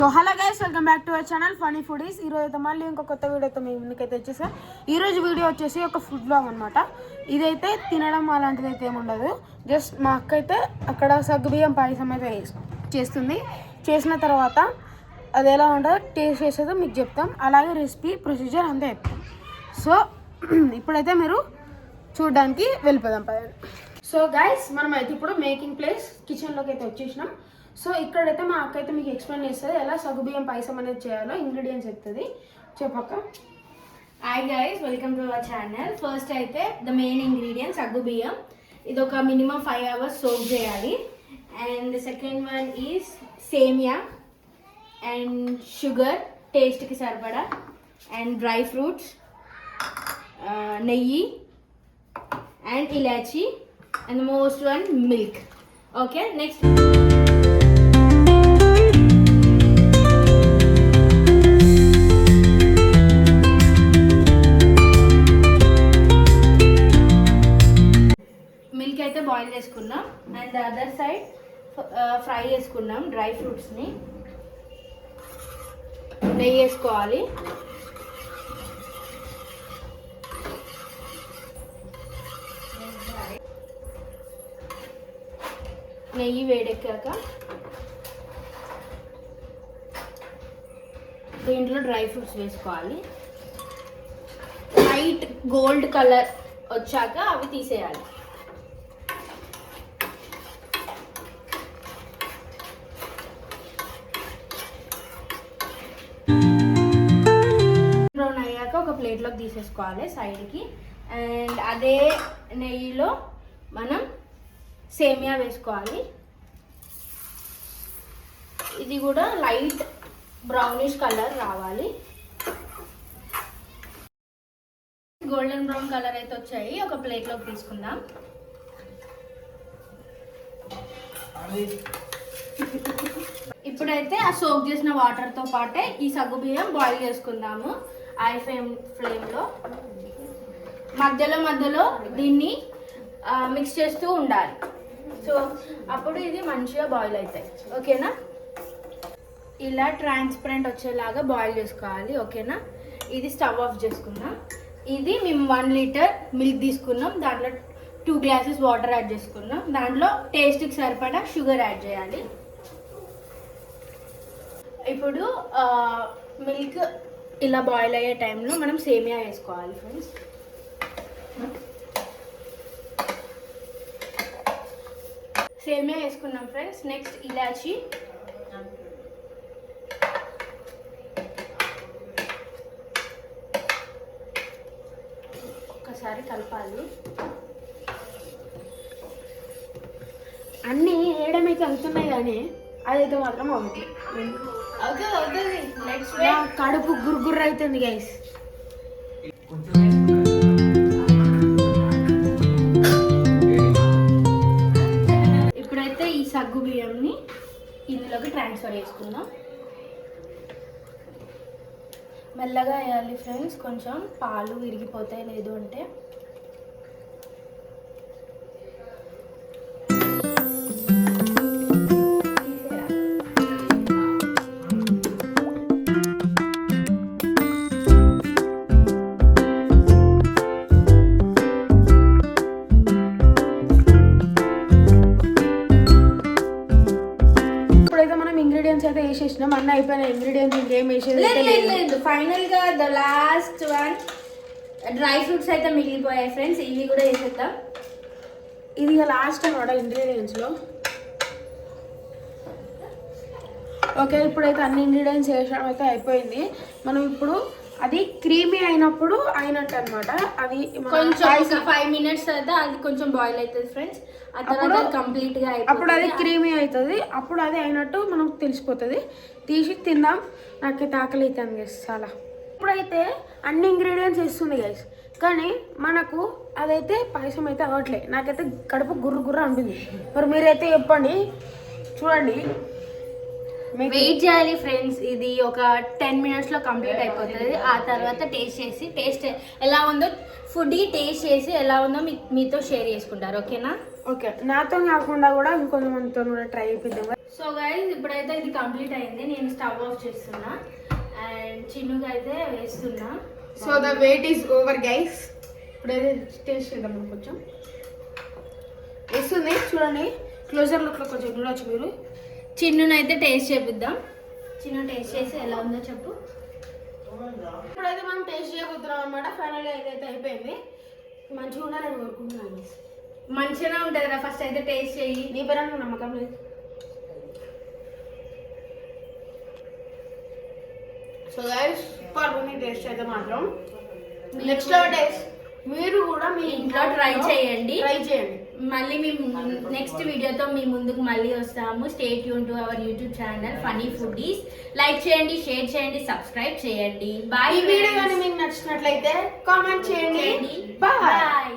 So hello guys, welcome back to our channel funny foodies. ఈరోజు అయితే మళ్ళీ ఇంకో కొత్త వీడియోతో మీ ముందుకైతే వచ్చేసా. ఈరోజు వీడియో వచ్చేసి ఒక ఫుడ్ బ్లాగ్ అనమాట. ఇదైతే తినడం అలాంటిది అయితే ఏముండదు. జస్ట్ మా అక్క అయితే అక్కడ సగ్గుబియ్యం పాయసం అయితే చేస్తుంది. చేసిన తర్వాత అది ఎలా ఉండదో టేస్ట్ చేసేదో మీకు చెప్తాం. అలాగే రెసిపీ ప్రొసీజర్ అంతా చెప్తాం. సో ఇప్పుడైతే మీరు చూడడానికి వెళ్ళిపోదాం పదండి. సో గైస్, మనం అయితే ఇప్పుడు మేకింగ్ ప్లేస్ కిచెన్లోకి అయితే వచ్చేసినాం. సో ఇక్కడైతే మా అక్క అయితే మీకు ఎక్స్ప్లెయిన్ చేస్తుంది ఎలా సగ్గుబియ్యం పాయసం అనేది చేయాలో, ఇంగ్రీడియంట్స్ చెప్తుంది. చెప్పక్క. Hi guys, welcome to our channel. First అయితే ద మెయిన్ ఇంగ్రీడియంట్ సగ్గుబియ్యం. ఇది ఒక మినిమం 5 hours సోక్ చేయాలి. అండ్ సెకండ్ వన్ ఈజ్ సేమియా అండ్ షుగర్ టేస్ట్కి సరిపడా అండ్ డ్రై ఫ్రూట్స్, నెయ్యి and elaichi and most one milk. Okay, next milk అయితే బాయిల్ చేసుకున్నాం. అండ్ అదర్ సైడ్ ఫ్రై చేసుకున్నాం డ్రై ఫ్రూట్స్ని. నెయ్యి వేసుకోవాలి. నెయ్యి వేడెక్కాక దీంట్లో డ్రై ఫ్రూట్స్ వేసుకోవాలి. లైట్ గోల్డ్ కలర్ వచ్చాక అవి తీసేయాలి. బ్రౌన్ అయ్యాక ఒక ప్లేట్లోకి తీసేసుకోవాలి సైడ్కి. అండ్ అదే నెయ్యిలో మనం సేమియా వేసుకోవాలి. ఇది కూడా లైట్ బ్రౌనిష్ కలర్ రావాలి. గోల్డెన్ బ్రౌన్ కలర్ అయితే వచ్చాయి. ఒక ప్లేట్లోకి తీసుకుందాం. ఇప్పుడైతే ఆ సోక్ చేసిన వాటర్తో పాటే ఈ సగ్గుబియ్యం బాయిల్ చేసుకుందాము హై ఫ్లేమ్లో. మధ్యలో దీన్ని మిక్స్ చేస్తూ ఉండాలి. సో అప్పుడు ఇది మంచిగా బాయిల్ అవుతాయి. ఓకేనా? ఇలా ట్రాన్స్పరెంట్ వచ్చేలాగా బాయిల్ చేసుకోవాలి. ఓకేనా? ఇది స్టవ్ ఆఫ్ చేసుకుందాం. ఇది మేము 1 liter మిల్క్ తీసుకున్నాం. దాంట్లో 2 glasses వాటర్ యాడ్ చేసుకున్నాం. దాంట్లో టేస్ట్కి సరిపడా షుగర్ యాడ్ చేయాలి. ఇప్పుడు మిల్క్ ఇలా బాయిల్ అయ్యే టైంలో మనం సేమియా వేసుకోవాలి ఫ్రెండ్స్. సేమియా వేసుకున్నాం ఫ్రెండ్స్. నెక్స్ట్ ఇలాచీ, ఒక్కసారి కలపాలి. అన్నీ వేయడమైతే అవుతున్నాయి కానీ అదైతే మాత్రం అవుతుంది. కడుపు గుర్గుర్ర అవుతుంది గైస్. ఇప్పుడైతే ఈ సగ్గు బియ్యంని ఇందులోకి ట్రాన్స్ఫర్ చేసుకుందాం. మెల్లగా వేయాలి ఫ్రెండ్స్, కొంచెం పాలు విరిగిపోతాయి లేదు అంటే. ఇంగ్రీడియంట్స్ అయితే వేసేసినాం. అన్నీ అయిపోయిన ఇంగ్రీడియంట్స్ ఇంకేం వేసేది లేదు. ఫైనల్ గా the last one dry fruits అయితే మిగిలిపోయాయి ఫ్రెండ్స్. ఇవి కూడా వేసేద్దాం. ఇది లాస్ట్ అనమాట ఇంగ్రీడియంట్స్ లో. ఓకే, ఇప్పుడైతే అన్ని ఇంగ్రీడియంట్స్ వేసడం అయితే అయిపోయింది. మనం ఇప్పుడు అది క్రీమీ అయినప్పుడు అయినట్టు అనమాట. అది కొంచెం 5 minutes అయితే అది కొంచెం బాయిల్ అవుతుంది ఫ్రెండ్స్. ఆ తర్వాత కంప్లీట్ గా అప్పుడు అది క్రీమీ అవుతుంది. అప్పుడు అది అయినట్టు మనకు తెలిసిపోతుంది. తీసి తిందాం. నాకైతే ఆకలి అవుతుంది గైస్ చాలా. ఇప్పుడైతే అన్ని ఇంగ్రీడియంట్స్ వేస్తుంది గైస్, కానీ మనకు అదైతే పాయసం అయితే అవ్వట్లేదు. నాకైతే కడుపు గుర్ర ఉంటుంది. మరి మీరైతే చెప్పండి. చూడండి, వెయిట్ చేయాలి ఫ్రెండ్స్. ఇది ఒక 10 minutes లో కంప్లీట్ అయిపోతుంది. ఆ తర్వాత టేస్ట్ ఎలా ఉందో ఫుడ్ టేస్ట్ చేసి ఎలా ఉందో మీతో షేర్ చేసుకుంటారు. ఓకేనా? ఓకే, నాతో కాకుండా కూడా ఇంకొంతమందితో కూడా ట్రై చేపిద్దాం. సో గైస్ ఇప్పుడైతే ఇది కంప్లీట్ అయింది. నేను స్టవ్ ఆఫ్ చేస్తున్నా అండ్ చిన్నుగా అయితే వేస్తున్నా. So the wait is over guys. ఇప్పుడైతే టేస్ట్ చేద్దాం మనం కొంచెం. వేస్తుంది చూడండి, క్లోజర్ లుక్లో కొంచెం చూడొచ్చు మీరు. చిన్నునైతే టేస్ట్ చేపిద్దాం. చిన్ను టేస్ట్ చేసి ఎలా ఉందో చెప్పు. ఇప్పుడైతే మనం టేస్ట్ చేయబోతున్నాం అనమాట. ఫైనల్గా ఇదైతే అయిపోయింది. మంచిగా ఉండాలని కోరుకుంటున్నాను. మంచిగానే ఉంటుందిరా, ఫస్ట్ అయితే టేస్ట్ చెయ్యి. నీ పేరు నమ్మకం లేదు. సో గైస్ సూపర్ ఉంది టేస్ట్ అయితే మాత్రం. నెక్స్ట్ టేస్ట్ మీరు కూడా మీ ఇంట్లో ట్రై చేయండి. మళ్ళీ మేము నెక్స్ట్ వీడియోతో మీ ముందుకు మళ్ళీ వస్తాము. Stay tune to our YouTube channel funny foodies. Like చేయండి, షేర్ చేయండి, సబ్స్క్రైబ్ చేయండి. బాయ్. ఈ వీడియో కానీ మీకు నచ్చినట్లయితే కామెంట్ చేయండి. బాయ్.